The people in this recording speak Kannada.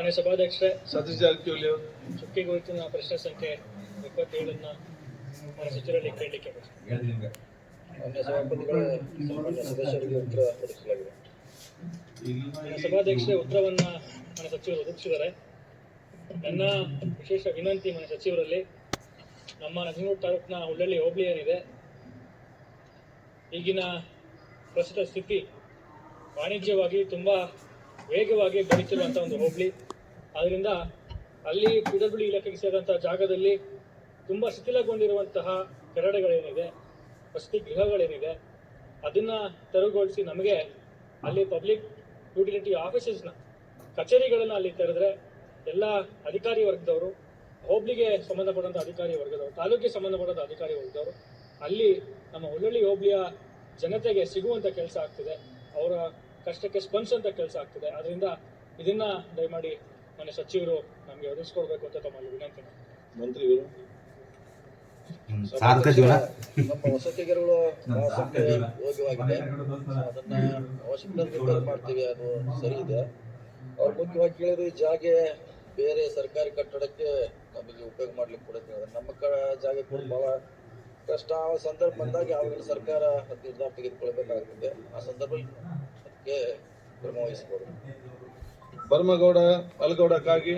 ಮಾನ್ಯ ಸಭಾಧ್ಯಕ್ಷರೇ, ಸತೀಶ್ ಜಾರಕಿಹೊಳಿ ಅವರು ಚುಕ್ಕಿ ಗುರುತಿನ ಪ್ರಶ್ನೆ ಸಂಖ್ಯೆ 27 ಮಾನ್ಯ ಸಚಿವರಲ್ಲಿ ಕೇಳಲಿಕ್ಕೆ ಮಾನ್ಯ ಸಭಾಪತಿಗಳು ಮಾನ್ಯ ಸದಸ್ಯರಿಗೆ ಉತ್ತರ ಪಡಿಸಲಾಗಿದೆ. ಮಾನ್ಯ ಸಭಾಧ್ಯಕ್ಷರೇ, ಉತ್ತರವನ್ನ ಮಾನ್ಯ ಸಚಿವರು ಒದಗಿಸಿದ್ದಾರೆ. ನನ್ನ ವಿಶೇಷ ವಿನಂತಿ ಮಾನ್ಯ ಸಚಿವರಲ್ಲಿ, ನಮ್ಮ ನಂಜನಗೂಡು ತಾಲೂಕಿನ ಹುಳ್ಳಳ್ಳಿ ಹೋಬಳಿ ಏನಿದೆ, ಈಗಿನ ಪ್ರಸ್ತುತ ಸ್ಥಿತಿ ವಾಣಿಜ್ಯವಾಗಿ ತುಂಬಾ ವೇಗವಾಗಿ ಬೆಳೀತಿರುವಂತಹ ಒಂದು ಹೋಬಳಿ. ಆದ್ದರಿಂದ ಅಲ್ಲಿ ಪಿಡಬ್ಲ್ಯೂ ಇಲಾಖೆಗೆ ಸೇರಿದಂತಹ ಜಾಗದಲ್ಲಿ ತುಂಬಾ ಶಿಥಿಲಗೊಂಡಿರುವಂತಹ ಕರಡುಗಳೇನಿದೆ, ವಸತಿ ಗೃಹಗಳೇನಿದೆ, ಅದನ್ನ ತೆರವುಗೊಳಿಸಿ ನಮಗೆ ಅಲ್ಲಿ ಪಬ್ಲಿಕ್ ಯುಟಿಲಿಟಿ ಆಫೀಸಸ್ನ ಕಚೇರಿಗಳನ್ನ ಅಲ್ಲಿ ತೆರೆದ್ರೆ ಎಲ್ಲ ಅಧಿಕಾರಿ ವರ್ಗದವರು, ಹೋಬಳಿಗೆ ಸಂಬಂಧಪಟ್ಟಂತ ಅಧಿಕಾರಿ ವರ್ಗದವರು, ತಾಲೂಕಿಗೆ ಸಂಬಂಧಪಟ್ಟಂತ ಅಧಿಕಾರಿ ವರ್ಗದವರು ಅಲ್ಲಿ ನಮ್ಮ ಹುಳ್ಳಳ್ಳಿ ಹೋಬಳಿಯ ಜನತೆಗೆ ಸಿಗುವಂತ ಕೆಲಸ ಆಗ್ತಿದೆ, ಅವರ ಕಷ್ಟಕ್ಕೆ ಸ್ಪಂದಿಸುವಂತ ಕೆಲಸ ಆಗ್ತಿದೆ. ಅದರಿಂದ ಇದನ್ನ ದಯಮಾಡಿ ಮಾನ್ಯ ಸಚಿವರು ನಮಗೆ ಒದಗಿಸ್ಕೊಡ್ಬೇಕು ಅಂತ ತಮ್ಮಲ್ಲಿ ವಿನಂತಿ. ಮಂತ್ರಿಗಳು ನಮ್ಮ ವಸತಿಗರುಗಳು ಯೋಗ್ಯವಾಗಿದೆ, ಅದನ್ನ ಅವಶ್ಯಕತೆ ಮಾಡ್ತೀವಿ, ಅದು ಸರಿ ಇದೆ. ಅವ್ರು ಮುಖ್ಯವಾಗಿ ಕೇಳಿದ್ರು ಈ ಜಾಗ ಬೇರೆ ಸರ್ಕಾರಿ ಕಟ್ಟಡಕ್ಕೆ ನಮಗೆ ಉಪಯೋಗ ಮಾಡ್ಲಿಕ್ಕೆ ಕೊಡುತ್ತೆ. ನಮ್ಮ ಜಾಗ ಕೂಡ ಬಹಳ ಕಷ್ಟ. ಆ ಸಂದರ್ಭ ಬಂದಾಗ ಯಾವಾಗಲೂ ಸರ್ಕಾರ ನಿರ್ಧಾರ ತೆಗೆದುಕೊಳ್ಬೇಕಾಗ್ತದೆ. ಆ ಸಂದರ್ಭದಲ್ಲಿ ಅದಕ್ಕೆ ಕ್ರಮ ವಹಿಸ್ಬೋದು. ಬರ್ಮಗೌಡ ಅಲ್ಗೌಡಕ್ಕಾಗಿ